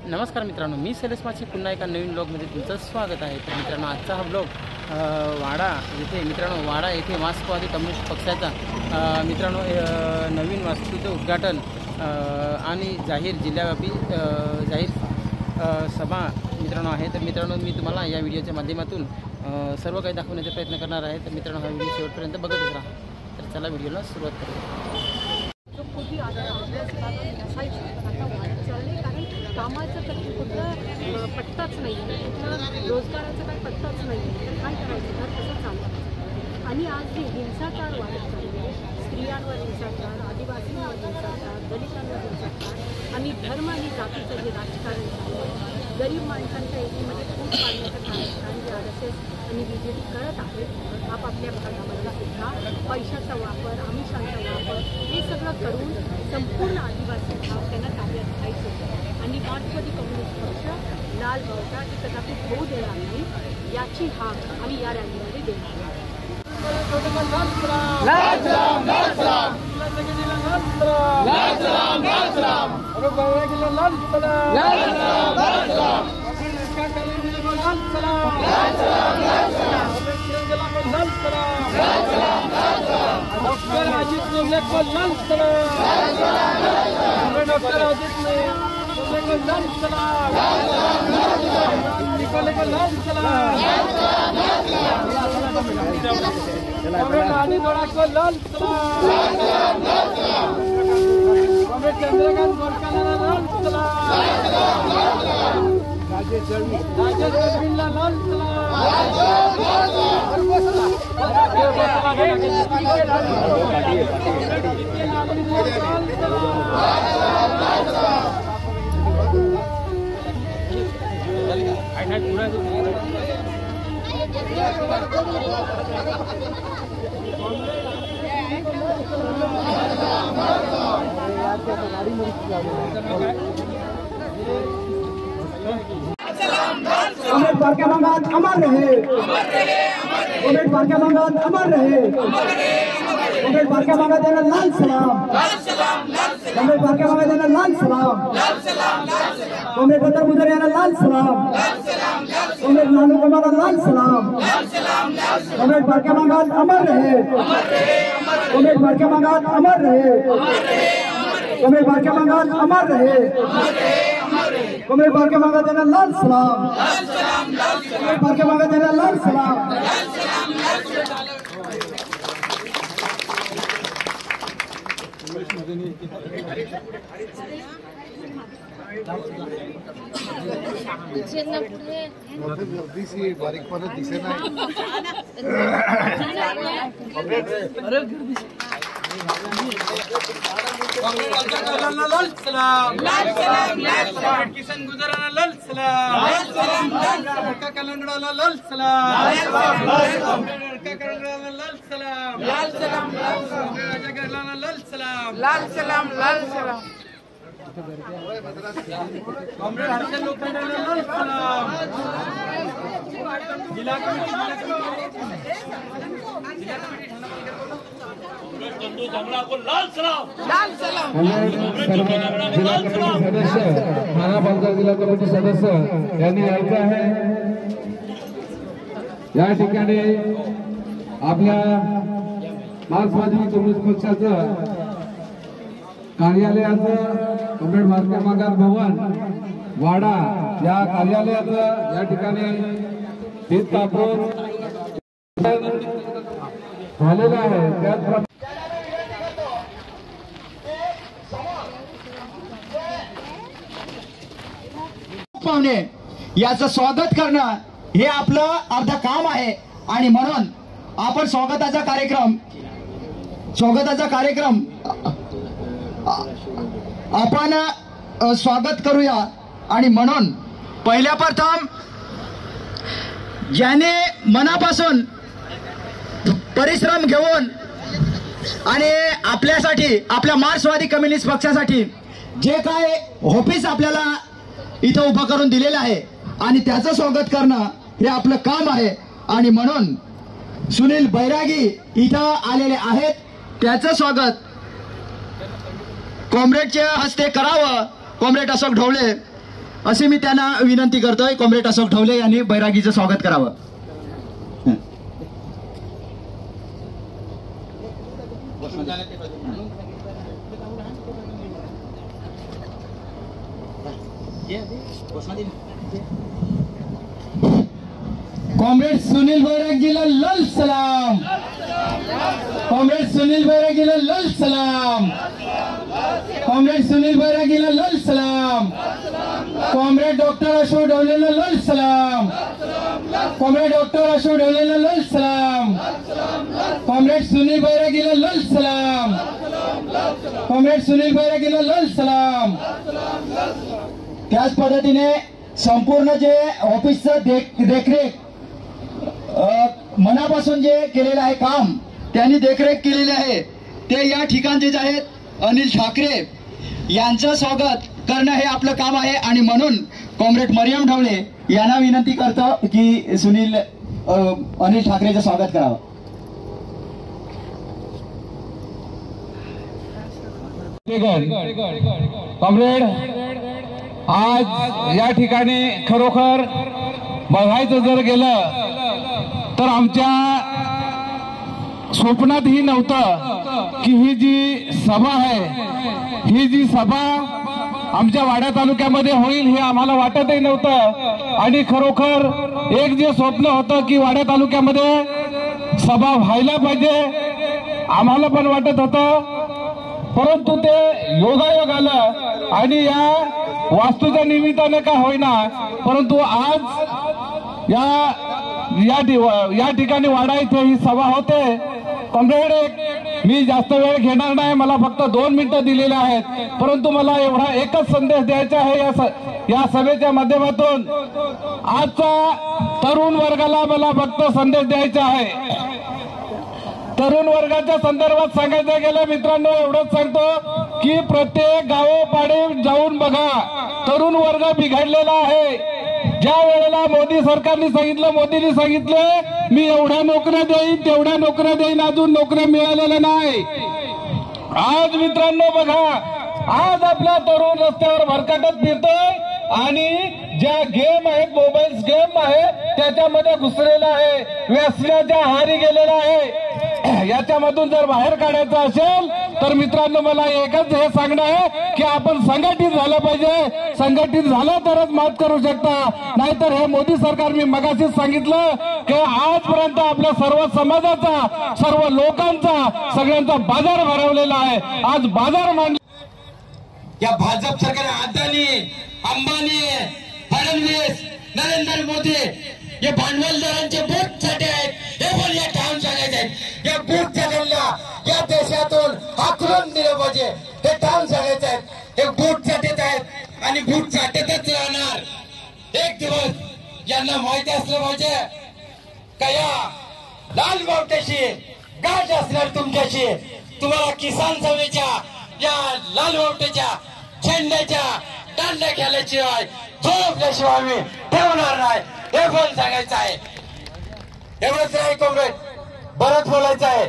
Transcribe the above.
नमस्कार मित्रांनो, मी शैलेश माची पुन्हा एका नवीन ब्लॉगमध्ये तुमचं स्वागत आहे। तर मित्रांनो, आजचा हा ब्लॉग वाडा येथे मार्क्सवादी कम्युनिस्ट पक्षाचा मित्रांनो नवीन वास्तूचे उद्घाटन आणि जिल्हाव्यापी जाहीर सभा मित्रांनो आहे। तर मित्रांनो, मी तुम्हाला या व्हिडिओच्या माध्यमातून सर्व काही दाखवण्याचा प्रयत्न करणार आहे। तर मित्रांनो, हा व्हिडिओ शेवटपर्यंत बघतच राहा। तर चला व्हिडिओला सुरुवात करूया। कामाचं काही कुठलं पत्ताच नाही आहे, रोजगाराचा काही पत्ताच नाही आहे, तर काय करायचं तर कसं चालतं। आणि आज जे हिंसाचार वाढत चालले, स्त्रियांवर हिंसाचार, आदिवासींवर हिंसाचार, दलितांवर हिंसाचार आणि धर्म आणि जातीचं जे राजकारण चालू आहे, गरीब माणसांच्या एकीमध्ये फूट पाडण्याचं राजकारण जे RSS आणि BJP करत आहेत आपापल्या भागामध्ये सुद्धा पैशाचा वापर, आमिषांचा वापर हे सगळं करून संपूर्ण आदिवासी भाग त्यांना ताब्यात घ्यायचं आणि मार्क्सवादी कम्युनिस्ट पक्ष लाल बावटा हे कदाचित होऊ देणार नाही याची हाक आम्ही या रॅलीमध्ये देणार आहोत। अमृतसर के मंगात अमर रहे, अमृतसर के मंगात अमर रहे, अमृतसर के मंगात देना लाल सलाम, अमृतसर के मंगात देना लाल सलाम, अमृतसर गुजर देना लाल सलाम, अमृत नानू के मंगात लाल सलाम, अमृतसर के मंगात अमर रहे, अमृतसर के मंगात अमर रहे, अमृतसर के मंगात अमर रहे, कमर पार के मांगा देना लाल सलाम, कमर पार के मांगा देना लाल सलाम। बारीक पण दिसे नाही। लाल सलाम, लाल सलाम, लाल सलाम, किशन गुजराना लाल सलाम, लाल सलाम, लाल सलाम, का कलंगड़ाला लाल सलाम, लाल सलाम, लाल सलाम, का कलंगड़ाला लाल सलाम, लाल सलाम, लाल सलाम, जगरलाना लाल सलाम, लाल सलाम, लाल सलाम, कॉमरेड हर्षल लोखंडेला लाल सलाम, जिला कमिटी लाल सलाम, लाल सलाम, सदस्य खानापालकर जिल्हा कमिटी सदस्य यांनी यायचं आहे। या ठिकाणी आपल्या मार्क्सवादी कम्युनिस्ट पक्षाचं कार्यालयाचं कॉम्रेड भारतीय कामगार भवन वाडा या कार्यालयाचं या ठिकाणी भीत कापून झालेलं आहे। त्याचप्रमाणे पाहुणे याचं स्वागत करणं हे आपलं अर्ध काम आहे आणि म्हणून आपण स्वागताचा कार्यक्रम आपण स्वागत करूया। आणि म्हणून पहिल्या प्रथम ज्याने मनापासून परिश्रम घेऊन आणि आपल्यासाठी आपल्या मार्क्सवादी कम्युनिस्ट पक्षासाठी जे काय ऑफिस आपल्याला इथं उभं करून दिलेलं आहे आणि त्याचं स्वागत करणं हे आपलं काम आहे। आणि म्हणून सुनील बैरागी इथं आलेले आहेत, त्याचं स्वागत कॉम्रेडच्या हस्ते करावं। कॉम्रेड अशोक ढवळे असे मी त्यांना विनंती करतोय. कॉम्रेड अशोक ढवले यांनी बैरागीचं स्वागत करावं. कॉम्रेड सुनील बैरागीला लाल सलाम. कॉम्रेड सुनील बैरागीला लाल सलाम. कॉम्रेड सुनील बैरागीला लाल सलाम. कॉम्रेड डॉक्टर अशोक ढवलेला लाल सलाम. कॉम्रेड डॉक्टर अशोक ढवलेला लाल सलाम. कॉम्रेड सुनील बैरागीला लाल सलाम. कॉम्रेड सुनील बैरागीला लाल सलाम. त्याच पद्धतीने संपूर्ण जे ऑफिसचं देखरेख मनापासून जे केलेलं आहे काम त्यांनी देखरेख केलेले आहे ते या ठिकाणचे जे आहेत अनिल ठाकरे यांचं स्वागत करणं हे आपलं काम आहे. आणि म्हणून कॉम्रेड मरियम ढवळे यांना विनंती करतो की सुनील अनिल ठाकरेचं स्वागत करावं. कॉम्रेड, आज या ठिकाणी खरोखर बघायचं जर गेलं तर आमच्या स्वप्नातही नव्हतं की ही जी सभा आहे ही जी सभा आमच्या वाडा तालुक्यामध्ये होईल हे आम्हाला वाटतही नव्हतं. आणि खरोखर एक जे स्वप्न होतं की वाडा तालुक्यामध्ये सभा व्हायला पाहिजे आम्हाला पण वाटत होतं, परंतु ते योगायोग आलं आणि या वास्तूच्या निमित्ताने का होईना परंतु आज या ठिकाणी वाडा इथे ही सभा होते. कॉम्रेड, मी जास्त वेळ घेणार नाही, मला फक्त 2 मिनिटं दिलेले आहेत, परंतु मला एवढा एकच संदेश द्यायचा आहे या सभेच्या माध्यमातून. आजचा तरुण वर्गाला मला फक्त संदेश द्यायचा आहे. तरुण वर्गाच्या संदर्भात सांगायचं गेलं मित्रांनो एवढंच सांगतो की प्रत्येक गावोपाडी जाऊन बघा, तरुण वर्ग बिघडलेला आहे. ज्या वेळेला मोदी सरकारने सांगितलं, मोदींनी सांगितलं मी एवढ्या नोकऱ्या देईन तेवढ्या नोकऱ्या देईन, अजून नोकऱ्या मिळालेल्या नाही. आज मित्रांनो बघा, आज आपला तरुण रस्त्यावर भरकटत फिरतोय आणि ज्या गेम आहेत, मोबाईल गेम आहे त्याच्यामध्ये घुसलेला आहे, व्यसनाच्या आहारी गेलेला आहे. याच्यामधून जर बाहेर काढायचं असेल तर मित्रांनो मला एकच हे सांगणं आहे की आपण संघटित झालं पाहिजे. संघटित झालं तरच मात करू शकता, नाहीतर हे मोदी सरकार, मी मगाशीच सांगितलं की आजपर्यंत आपल्या सर्व समाजाचा, सर्व लोकांचा, सगळ्यांचा बाजार भरवलेला आहे. आज बाजार मांडला या भाजप सरकार, अदानी, अंबानी, फडणवीस, नरेंद्र मोदी हे भांडवलदारांचे बूथ साठी आहेत. हे पण या ठाऊन सांगायचे आहेत. या बूथ जगांना या देशातून हाकलून दिलं पाहिजे, हे ठाऊन सांगायचे आहेत. हे बूथ साठीच आहेत आणि बूथ साठीतच राहणार. एक दिवस यांना माहिती असलं पाहिजे का या लाल बावट्याशी गाठ असणार तुमच्याशी. तुम्हाला किसान सभेच्या या लाल बावट्याच्या झेंड्याच्या दांड्या खेळल्याशिवाय, झोपल्याशिवाय मी ठेवणार नाही, हे पण सांगायचं आहे. एवढंच नाही कॉम्रेड, बरंच बोलायचं आहे.